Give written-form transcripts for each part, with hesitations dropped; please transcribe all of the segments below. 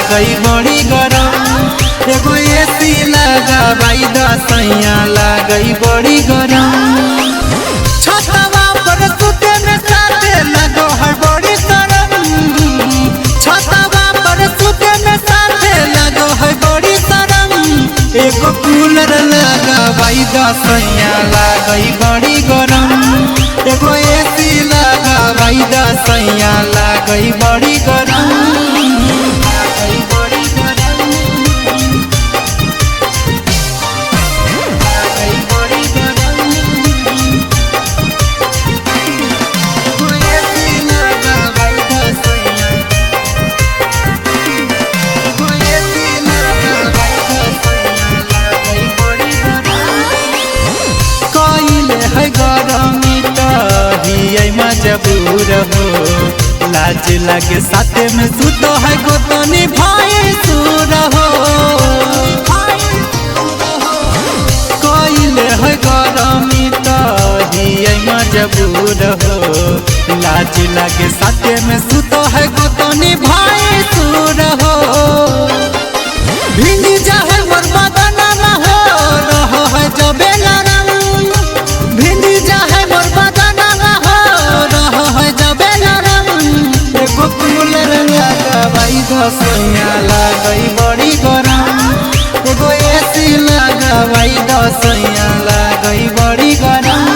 लागई बड़ी गरम। एगो एसी लगावाई दसैया लागई बड़ी गरम। छतवा पर सुते में साथे लगो है बड़ी शरम। छतवा पर सुते में साथे लगो है बड़ी शरम। एगो कूलर लगावाई दसैया लागई बड़ी गरम। एगो एसी लगावाई दसैया लागई बड़ी गरम। मजबूर हो लाज लगे साथे में सुतो है गोतनी भाई सूर हो। कोइले है गरमी तो ही मजबूर हो लाज लगे साथे में सुतो है गोतनी भाई सूर हो। भिंडी जाहे मोर बदना न हो रहो है जबे नरम। भिंडी जाहे मोर बदना न हो रहो है जबे नरम। एगो कूलर लगावाई दसैया लागई बड़ी गरम। एगो एसी लगावाई दसैया लागई बड़ी गरम।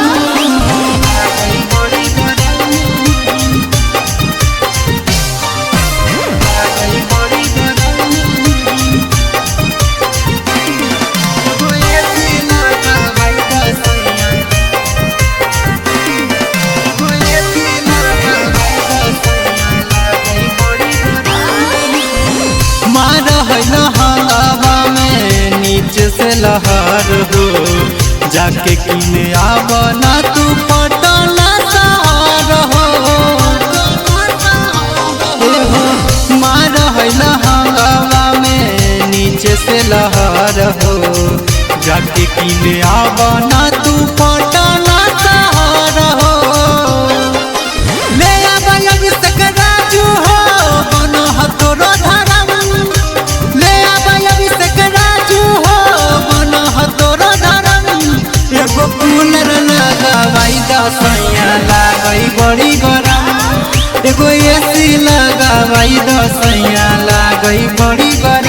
हवा में नीचे से लहर हो जाके किने आवना तू पटना सहार हो। मार हवा में नीचे से लहर हो जाके किने आवना तू पटना सहार हो। ले आबा सकराजू हो बनो हतोरो धरम। ले आबा सकराजू हो बनो हतोरो धरम। एगो कूलर लगावाई दसैया लागई बड़ी गरम। एगो एसी लगावाई दसैया लागई बड़ी गरम।